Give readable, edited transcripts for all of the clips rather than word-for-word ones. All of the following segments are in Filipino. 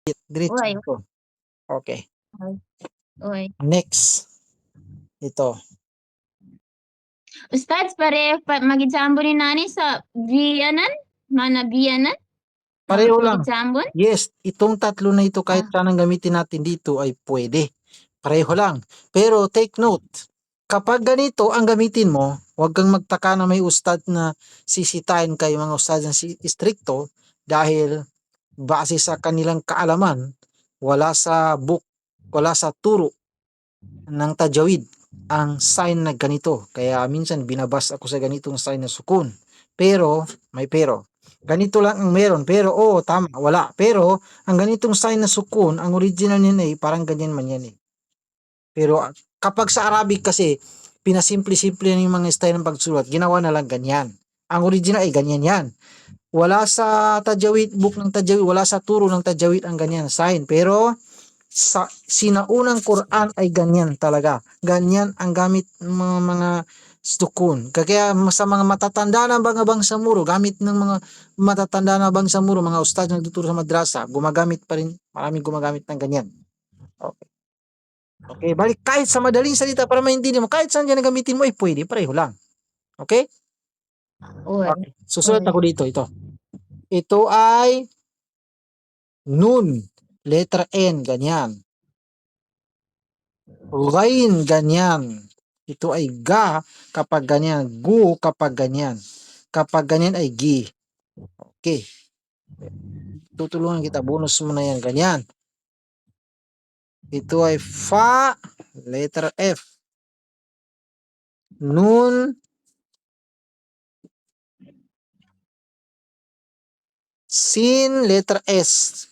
Diretso Uy. ito. Okay. Uy. Next. Ito. Ustads, pare mag-example ni nani sa biyanan? Mana biyanan? Pareho lang. Mag-example? Yes, itong tatlo na ito kahit saan ang gamitin natin dito ay pwede. Pareho lang. Pero take note, kapag ganito ang gamitin mo, huwag kang magtaka na may ustad na sisitahin kayo mga ustad na stricto dahil base sa kanilang kaalaman, wala sa book, wala sa turo ng tajawid ang sign na ganito. Kaya minsan binabas ako sa ganitong sign na sukun. Pero, may pero. Ganito lang ang meron. Pero, tama, wala. Pero, ang ganitong sign na sukun, ang original niyan parang ganyan man yan Pero, kapag sa Arabic kasi, pinasimple-simple yung mga style ng pagsulat, ginawa na lang ganyan. Ang original ay ganyan yan. Wala sa tajawid, book ng tajawid, wala sa turo ng tajawid ang ganyan sign. Pero, sa sinaunang Quran ay ganyan talaga. Ganyan ang gamit ng mga sukun. Kaya sa mga matatanda na bangsamoro, gamit ng mga matatanda na bangsamoro, mga ustad na nagtuturo sa madrasa, gumagamit pa rin, maraming gumagamit ng ganyan. Okay. Okay, balik kahit sa madaling salita para maintindihan mo, kahit saan dyan gamitin mo, pwede, pareho lang. Okay? Okay. Susunod ako dito, ito. Ito ay nun, letter N, ganyan. Ghain, ganyan. Ito ay ga kapag ganyan. Gu kapag ganyan. Kapag ganyan ay gi. Okay. Tutulungan kita. Bonus mo na yan. Ganyan. Ito ay fa, letter F. Nun, sin, letter S.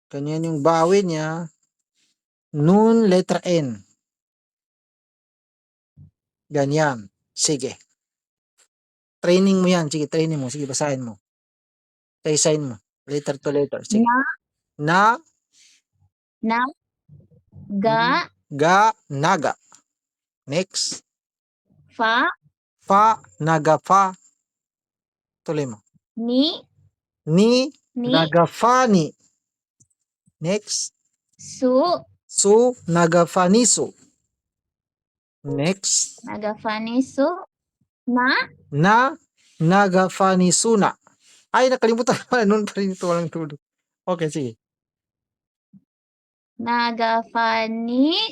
Ganyan yung bawin niya. Nun, letter N. Ganyan. Sige. Training mo yan. Sige, training mo. Sige, basahin mo. Sign mo. Letter to letter. Sige. Na. Ga, naga. Next. Fa, naga, fa. Tuloy mo. Ni, naga, fa, ni. Next. Su, naga, fa, ni, su. Next. naga fanisu. Na, naga, fa, ni, su, na. Ay, nakalimutan ko na. Noon pa rin ito walang tulo. Okay, sige. Naga fanisu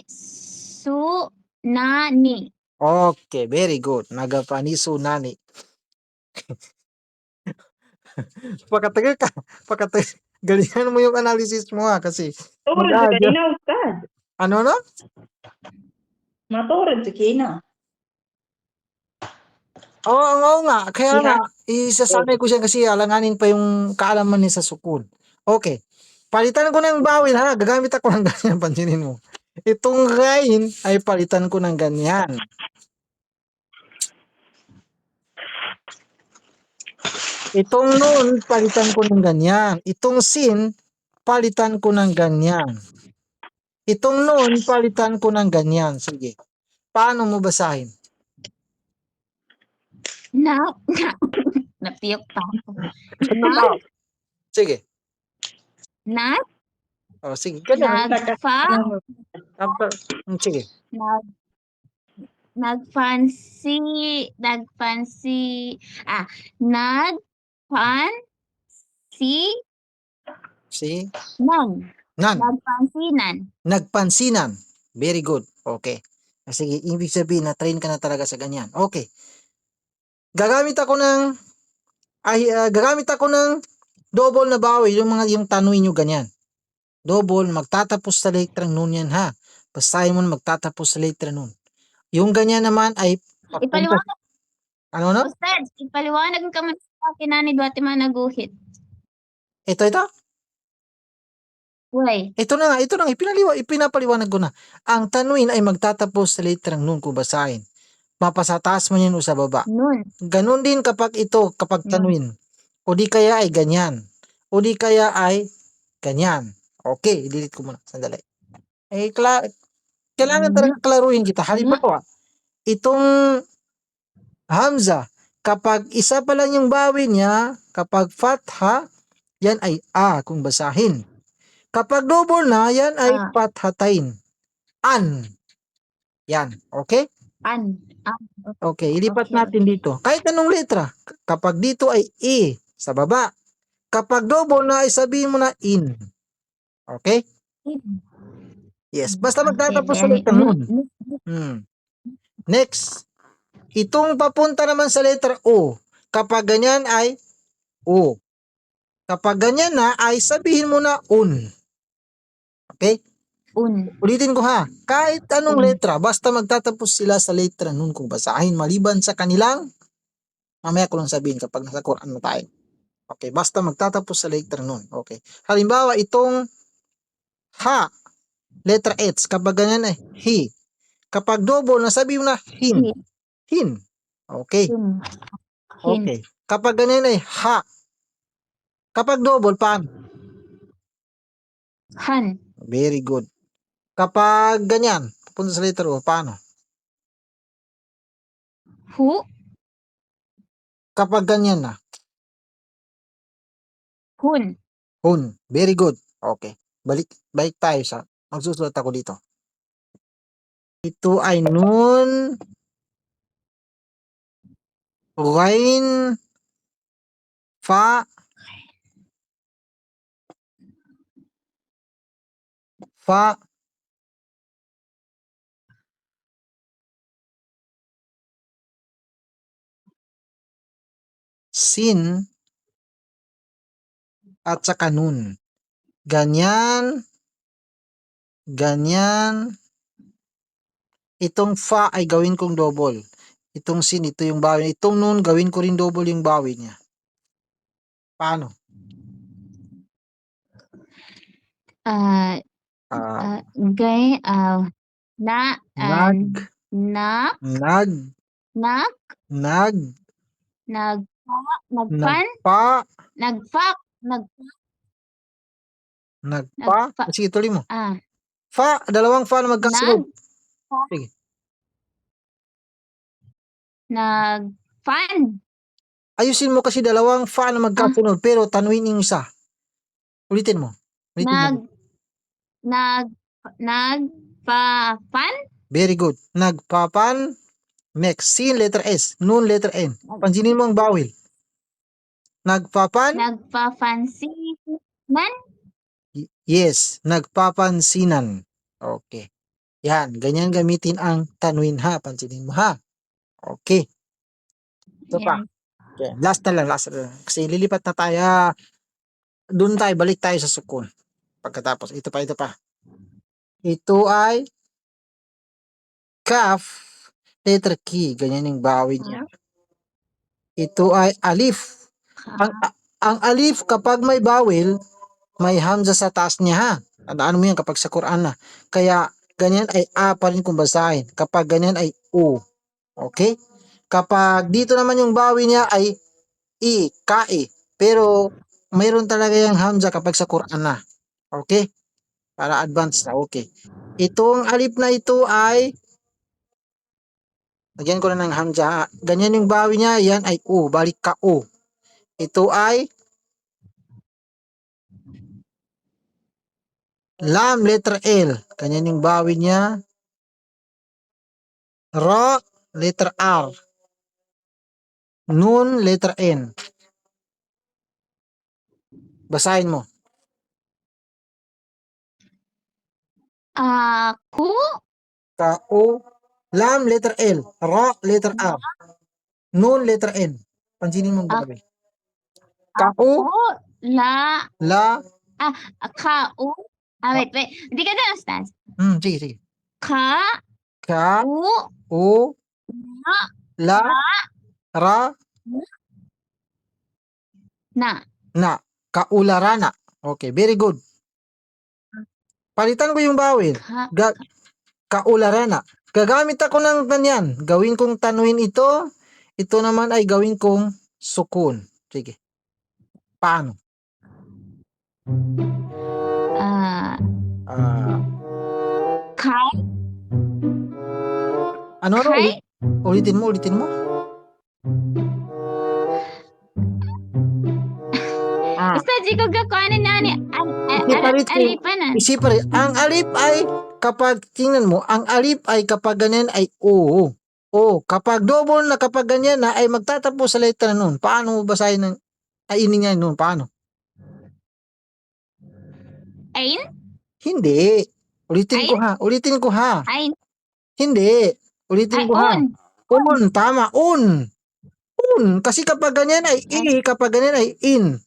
nani. Okay, very good. Naga, fa, ni, su, nani. Pakatagal ka. Pakatagal. Galingan mo yung analysis mo kasi. Maturad sa kanina, Ustad. Ano na? Maturad sa kanina. Oo nga. Kaya nga, isasanay ko siya kasi alanganin pa yung kaalaman niya sa sukun. Okay. Palitan ko ng bawil ha. Gagamit ako ng ganyan. Pansinin mo. Itong rain ay palitan ko ng ganyan. Itong nun, palitan ko ng ganyan. Itong sin, palitan ko ng ganyan. Itong nun, palitan ko ng ganyan. Sige. Paano mo basahin? Napiyok pa ako. Sige. Sige. Ganyan. Sige. Nagfansi, Nagpansinan. Very good. Okay. Sige, ibig sabihin na train ka na talaga sa ganyan. Okay. Gagamit ako ng double na bawil, yung tanwin nyo ganyan. Double, magtatapos sa letra nun yan ha. Basahin mo na magtatapos sa letra nun. Yung ganyan naman ay ipaliwanag. Ano na? Ustad, ipaliwanag ka man sa akin ni Duwate managuhit. Ito? Uy. Ito na, ipinapaliwanag ko na. Ang tanwin ay magtatapos sa letrang nun kung basahin. Mapasataas mo yan o sa baba. Nun. Ganon din kapag tanwin. O di kaya ay ganyan. O di kaya ay ganyan. Okay, delete ko muna. Sandali. Kailangan talaga klaruhin kita. Halimbawa, itong Hamza, kapag isa pa lang yung bawin niya, kapag fatha, yan ay a kung basahin. Kapag double na, yan ay Ah. pathatain. An. Yan. Okay? An. Okay, ilipat Okay, natin dito. Kahit anong letra. Kapag dito ay e sa baba. Kapag double na, ay sabihin mo na in. Okay? Yes. Basta magtatapos sa letra nun. Next. Itong papunta naman sa letra O. Kapag ganyan ay O. Kapag ganyan na, ay sabihin mo na un. Okay? Ulitin ko ha. Kahit anong Un. letra, basta magtatapos sila sa letra nun kung basahin maliban sa kanilang, mamaya ko lang sabihin kapag nasa Quran na tayo. Okay, basta magtatapos sa letra nun. Okay. Halimbawa, itong ha, letra H, kapag ganyan ay hi. Kapag double, nasabi mo na hin. Hin. Okay. Okay. Kapag ganyan ay ha. Kapag double, paano? Han. Very good. Kapag ganyan, punta sa letra O, paano? Hu. Kapag ganyan na, Hun. hun. Very good. Okay. Balik tayo sa, magsusulat ako dito. Ito ay nun, ghain, fa, sin, at saka nun. Ganyan, ganyan. Itong fa ay gawin kong double. Itong sin, ito yung bawin. Itong nun, gawin ko rin double yung bawin niya. Paano? Gay. Na. Nag, Nak. nag, Nak. nag, Nagpan. nagpa, Nagfak. nagpa. Nagpa. Sige, tuloy mo. Fa, dalawang fa na magkasunod. Sige. Nagpan. Ayusin mo kasi dalawang fa na magkasunod pero tanwin yung isa. Ulitin mo. Nagpapan. Very good. Nagpapan. Next. Sin, letter S. Nun, letter N. Pansinin mo ang bawil. Nagpapan. Nagpapansinan. Yes. Nagpapansinan. Okay. Yan. Ganyan gamitin ang tanwin ha. Pansinin mo ha. Okay. Ito pa. Okay. Last na lang. Kasi lilipat na tayo. Doon tayo. Balik tayo sa sukun. Pagkatapos. Ito pa. Ito ay kaf. Letter K. Ganyan yung bawin niya. Ito ay alif. Ang alif kapag may bawel, may hamza sa taas niya ha. Tandaan mo yan kapag sa Quran na. Kaya ganyan ay a pa rin kung basahin. Kapag ganyan ay u. Okay? Kapag dito naman yung bawin niya ay i, kai. Pero mayroon talaga yung hamza kapag sa Quran na. Okay? Para advance na. Okay. Itong alif na ito ay lagyan ko na ng hamza. Ganyan yung bawi niya. Yan ay u. Balik ka u. Ito ay lam, letter L. Ganyan yung bawi niya. Ra, letter R. Nun, letter N. Basahin mo. Ku. Ka-u. Lam, letter L. Ra, letter R. Nun, letter N. Pansinin mo ang bawi. Ka-u. La. Ka-u. Wait. Hindi ka na stance. Sige. Ka. U. La. Ra. Na. Kaularana. Okay, very good. Palitan ko yung bawil. Kaularana. Gagamit ako ng ganyan. Gawin kong tanwin ito. Ito naman ay gawin kong sukun. Sige. Paano? Kai. Ano? Ulitin mo. Basta G, di ko gakuanin nani. Separate ko. Alipan na. Separate. Ang alip ay kapag tingnan mo, ang alip ay kapag ganyan ay O. O, kapag double na kapag ganyan na ay magtatapos sa letra nun. Paano mo basahin ng ay iningan nun? Paano? Ain? Hindi. Ulitin ko ha. Ulitin ko ha. Ain. Hindi. Ulitin Ay, ko ha. on. Un, tama. Un. Un. Kasi kapag ganyan ay I, kapag ganyan ay in.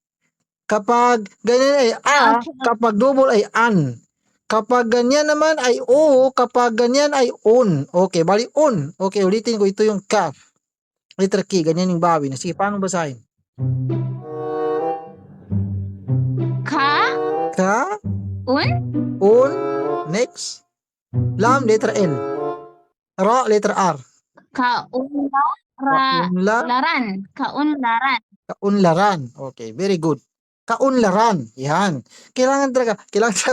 Kapag ganyan ay A, Okay. kapag double ay an. Kapag ganyan naman ay O, kapag ganyan ay on. Okay, bali on. Okay, ulitin ko. Ito yung ka. Letter K, ganyan yung bawi. Sige, paano basahin? Ka? Ka, Un? on, next. Lam, letter L. Ra, letter R. Kaunlaran. Kaunlaran. Kaunlaran. Okay, very good. Kaunlaran. Yan. Kailangan talaga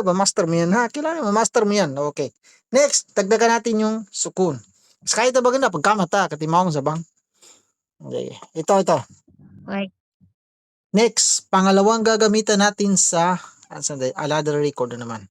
ma-master mo yan ha. Kailangan ma-master mo yan. Okay. Next, dagdagan natin yung sukun. Kahit na baganda, pagkamata, katimawang sabang. Okay. Ito. Wait. Next, pangalawang gagamitan natin sa another record na naman.